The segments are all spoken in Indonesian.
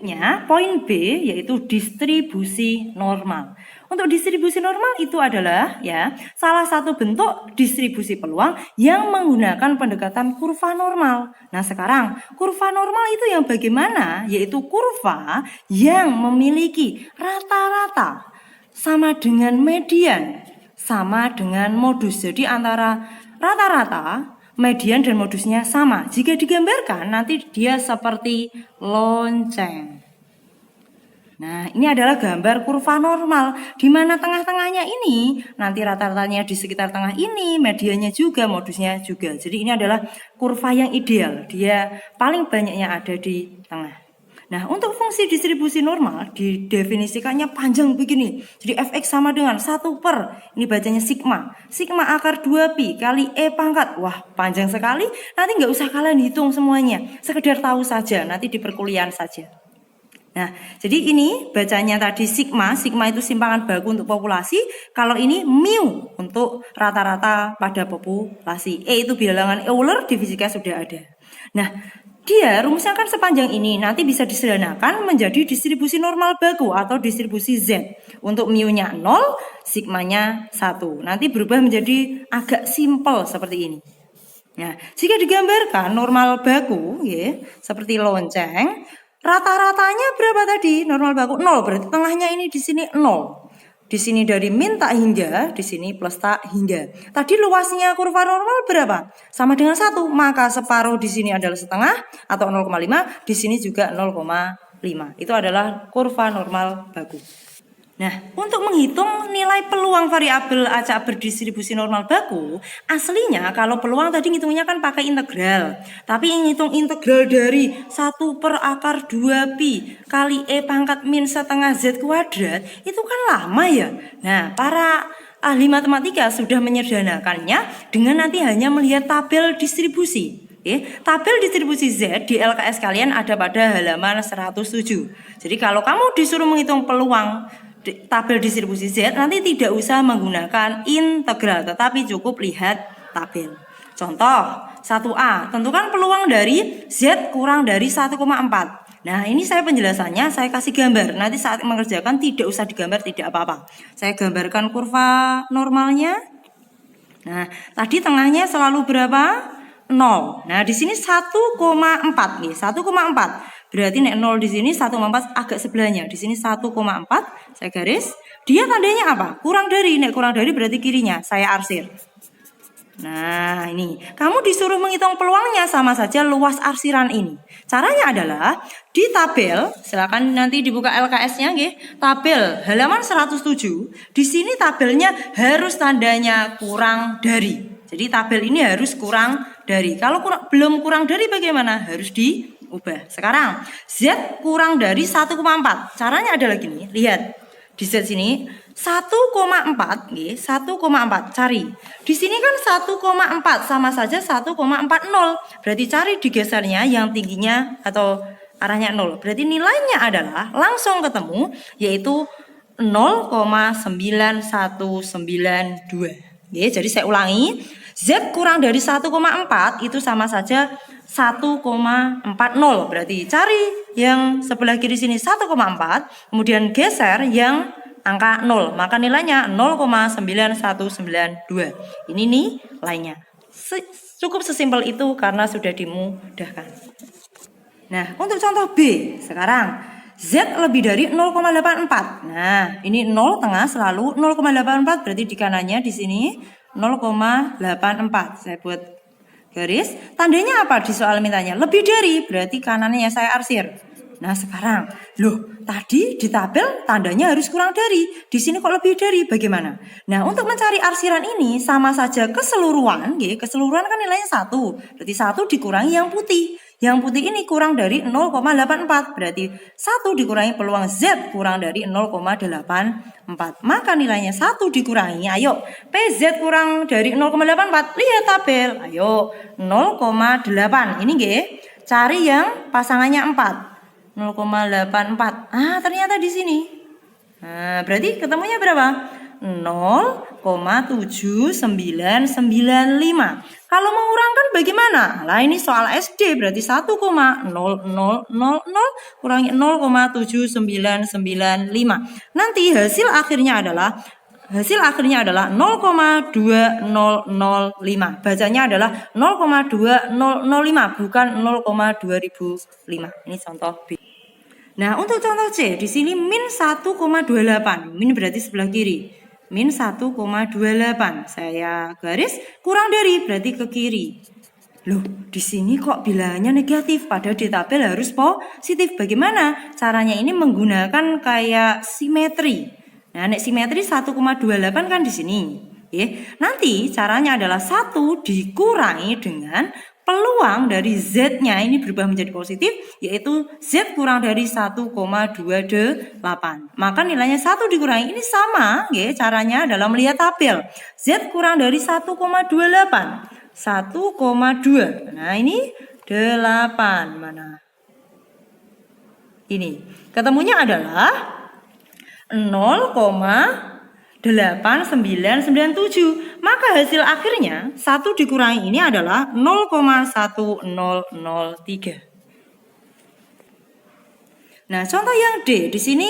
Selanjutnya, poin B yaitu distribusi normal. Untuk distribusi normal itu adalah salah satu bentuk distribusi peluang yang menggunakan pendekatan kurva normal. Nah, sekarang kurva normal itu yang bagaimana? Yaitu kurva yang memiliki rata-rata sama dengan median, sama dengan modus. Jadi antara rata-rata, median dan modusnya sama. Jika digambarkan nanti dia seperti lonceng. Nah, ini adalah gambar kurva normal, di mana tengah-tengahnya ini nanti rata-ratanya di sekitar tengah ini, mediannya juga, modusnya juga. Jadi ini adalah kurva yang ideal, dia paling banyaknya ada di tengah. Nah, untuk fungsi distribusi normal didefinisikannya panjang begini. Jadi fx sama dengan 1 per, ini bacanya sigma. Sigma akar 2pi kali E pangkat. Wah, panjang sekali. Nanti nggak usah kalian hitung semuanya. Sekedar tahu saja, nanti di perkuliahan saja. Nah, jadi ini bacanya tadi sigma. Sigma itu simpangan baku untuk populasi. Kalau ini mu untuk rata-rata pada populasi. E itu bilangan Euler, di fisika sudah ada. Nah, dia rumusnya kan sepanjang ini. Nanti bisa disederhanakan menjadi distribusi normal baku atau distribusi Z. Untuk mu-nya 0, sigmanya 1. Nanti berubah menjadi agak simpel seperti ini. Nah, jika digambarkan normal baku, seperti lonceng, rata-ratanya berapa tadi? Normal baku 0, berarti tengahnya ini di sini 0. Di sini dari min tak hingga, di sini plus tak hingga. Tadi luasnya kurva normal berapa? Sama dengan 1, maka separuh di sini adalah setengah atau 0,5, di sini juga 0,5. Itu adalah kurva normal baku. Nah, untuk menghitung nilai peluang variabel acak berdistribusi normal baku, aslinya kalau peluang tadi ngitungnya kan pakai integral. Tapi ngitung integral dari 1 per akar 2pi kali E pangkat min setengah Z kuadrat, itu kan lama ya. Nah, para ahli matematika sudah menyederhanakannya dengan nanti hanya melihat tabel distribusi. Tabel distribusi Z di LKS kalian ada pada halaman 107. Jadi kalau kamu disuruh menghitung peluang tabel distribusi Z, nanti tidak usah menggunakan integral, tetapi cukup lihat tabel. Contoh 1A, tentukan peluang dari Z kurang dari 1,4. Nah, ini saya penjelasannya, saya kasih gambar. Nanti saat mengerjakan tidak usah digambar, tidak apa-apa. Saya gambarkan kurva normalnya. Nah, tadi tengahnya selalu berapa? 0. Nah, di sini 1,4 nih, 1,4. Berarti nek 0 di sini 1,4 agak sebelahnya. Di sini 1,4 saya garis. Dia tandanya apa? Kurang dari. Nek kurang dari berarti kirinya. Saya arsir. Nah, ini kamu disuruh menghitung peluangnya, sama saja luas arsiran ini. Caranya adalah di tabel, silakan nanti dibuka LKS-nya nggih. Tabel halaman 107. Di sini tabelnya harus tandanya kurang dari. Jadi tabel ini harus kurang dari. Kalau belum kurang dari bagaimana? Harus diubah. Sekarang Z kurang dari 1,4. Caranya adalah gini, lihat. Di Z sini 1,4 nggih, 1,4 cari. Di sini kan 1,4 sama saja 1,40. Berarti cari digesernya yang tingginya atau arahnya 0. Berarti nilainya adalah langsung ketemu, yaitu 0,9192. Jadi saya ulangi, Z kurang dari 1,4 itu sama saja 1,40. Berarti cari yang sebelah kiri sini 1,4, kemudian geser yang angka 0, maka nilainya 0,9192. Ini nilainya. Cukup sesimpel itu karena sudah dimudahkan. Nah, untuk contoh B sekarang, Z lebih dari 0,84. Nah, ini 0 tengah selalu 0,84, berarti di kanannya di sini 0,84. Saya buat garis. Tandanya apa di soal mintanya? Lebih dari, berarti kanannya saya arsir. Nah, sekarang, tadi di tabel tandanya harus kurang dari. Di sini kok lebih dari, bagaimana? Nah, untuk mencari arsiran ini sama saja keseluruhan, keseluruhan kan nilainya 1. Berarti 1 dikurangi yang putih. Yang putih ini kurang dari 0,84. Berarti 1 dikurangi peluang Z kurang dari 0,84. Maka nilainya 1 dikurangi. Ayo, PZ kurang dari 0,84. Lihat tabel. Ayo, 0,8. Ini cari yang pasangannya 4. 0,84. Ternyata di sini. Nah, berarti ketemunya berapa? 0,84 0,7995. Kalau mengurangkan bagaimana? Nah, ini soal SD berarti 1,0000 kurangi 0,7995. Nanti hasil akhirnya adalah 0,2005. Bacanya adalah 0,2005 bukan 0,2005. Ini contoh B. Nah, untuk contoh C, di sini min 1,28. Min berarti sebelah kiri. Min 1,28. Saya garis kurang dari berarti ke kiri. Loh, di sini kok bilangannya negatif padahal di tabel harus positif. Bagaimana? Caranya ini menggunakan kayak simetri. Nah, nek simetri 1,28 kan di sini. Nanti caranya adalah 1 dikurangi dengan peluang dari Z-nya ini berubah menjadi positif, yaitu Z kurang dari 1,28. Maka nilainya 1 dikurangi ini sama, caranya adalah melihat tabel. Z kurang dari 1,28. 1,2. Nah, ini 8. Mana? Ini. Ketemunya adalah 0,8997. Maka hasil akhirnya 1 dikurangi ini adalah 0,1003. Nah, contoh yang D di sini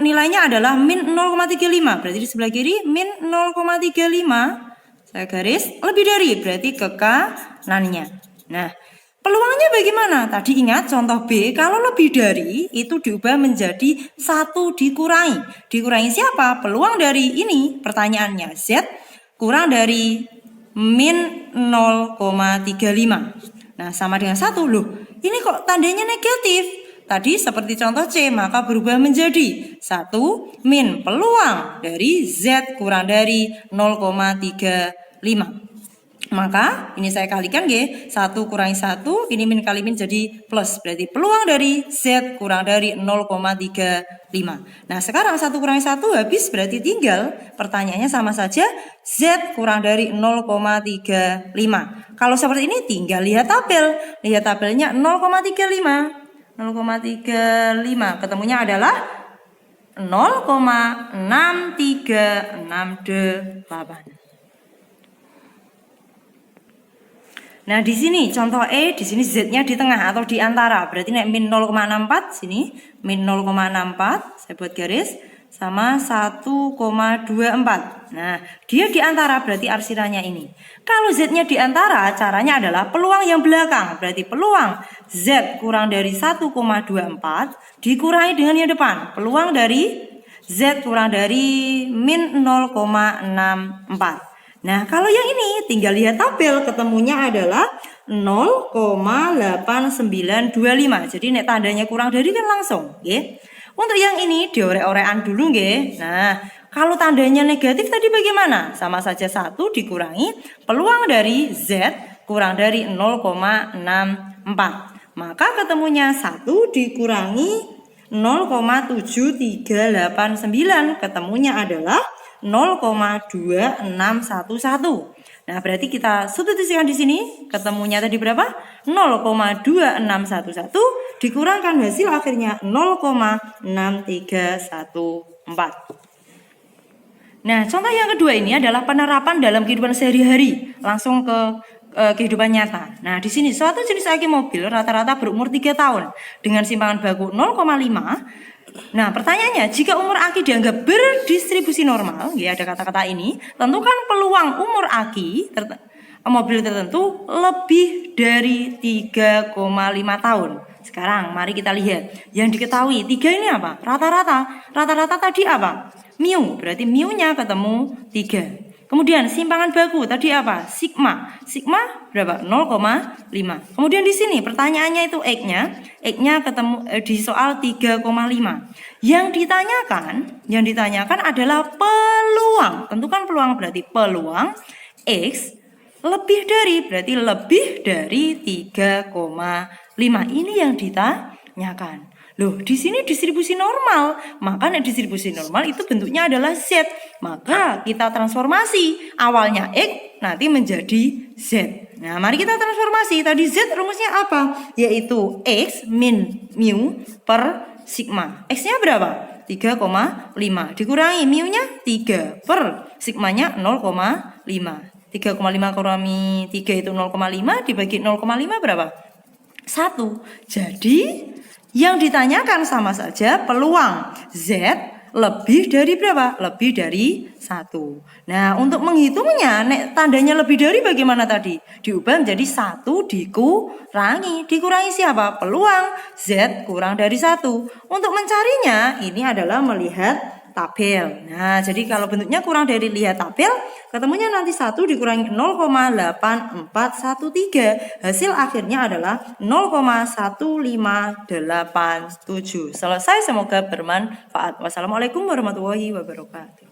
nilainya adalah min 0,35. Berarti di sebelah kiri min 0,35. Saya garis lebih dari berarti ke kanannya. Nah, peluangnya bagaimana? Tadi ingat contoh B, kalau lebih dari itu diubah menjadi 1 dikurangi. Dikurangi siapa? Peluang dari ini pertanyaannya. Z kurang dari min 0,35. Nah, sama dengan 1. Loh, ini kok tandanya negatif? Tadi seperti contoh C, maka berubah menjadi 1 min peluang dari Z kurang dari 0,35. Maka ini saya kalikan 1 kurangi 1, ini min kali min jadi plus. Berarti peluang dari Z kurang dari 0,35. Nah, sekarang 1 kurangi 1 habis, berarti tinggal pertanyaannya sama saja Z kurang dari 0,35. Kalau seperti ini tinggal lihat tabel. Lihat tabelnya 0,35. 0,35 ketemunya adalah 0,6368. Nah, di sini contoh E, di sini Z-nya di tengah atau di antara. Berarti nek min 0,64 sini, min 0,64 saya buat garis sama 1,24. Nah, dia di antara berarti arsirannya ini. Kalau Z-nya di antara, caranya adalah peluang yang belakang. Berarti peluang Z kurang dari 1,24 dikurangi dengan yang depan. Peluang dari Z kurang dari min 0,64. Nah, kalau yang ini tinggal lihat tabel, ketemunya adalah 0,8925. Jadi nek tandanya kurang dari kan langsung, Untuk yang ini diorek-orekan dulu, Nah, kalau tandanya negatif tadi bagaimana? Sama saja 1 dikurangi peluang dari Z kurang dari 0,64. Maka ketemunya 1 dikurangi 0,7389. Ketemunya adalah 0,2611. Nah, berarti kita substitusikan di sini. Ketemunya tadi berapa? 0,2611 dikurangkan hasil akhirnya 0,6314. Nah, contoh yang kedua ini adalah penerapan dalam kehidupan sehari-hari, langsung ke kehidupan nyata. Nah, di sini suatu jenis aki mobil rata-rata berumur 3 tahun dengan simpangan baku 0,5. Nah, pertanyaannya, jika umur aki dianggap berdistribusi normal, ada kata-kata ini, tentukan peluang umur aki mobil tertentu lebih dari 3,5 tahun. Sekarang mari kita lihat. Yang diketahui 3 ini apa? Rata-rata. Rata-rata tadi apa? Mu. Berarti mu-nya ketemu 3. Kemudian simpangan baku tadi apa? Sigma. Sigma berapa? 0,5. Kemudian di sini pertanyaannya itu X-nya. X-nya ketemu di soal 3,5. Yang ditanyakan adalah peluang. Tentukan peluang berarti peluang X lebih dari 3,5. Ini yang ditanyakan. Loh, di sini distribusi normal. Maka distribusi normal itu bentuknya adalah Z. Maka kita transformasi. Awalnya X nanti menjadi Z. Nah, mari kita transformasi. Tadi Z rumusnya apa? Yaitu X min mu per sigma. X-nya berapa? 3,5. Dikurangi mu-nya 3 per sigmanya 0,5. 3,5 kurangi 3 itu 0,5 dibagi 0,5 berapa? 1. Jadi yang ditanyakan sama saja peluang Z lebih dari berapa? Lebih dari 1. Nah, untuk menghitungnya, tandanya lebih dari bagaimana tadi? Diubah menjadi 1 dikurangi. Dikurangi siapa? Peluang Z kurang dari 1. Untuk mencarinya, ini adalah melihat tabel. Nah, jadi kalau bentuknya kurang dari lihat tabel, ketemunya nanti 1 dikurangi 0,8413. Hasil akhirnya adalah 0,1587. Selesai, semoga bermanfaat. Wassalamualaikum warahmatullahi wabarakatuh.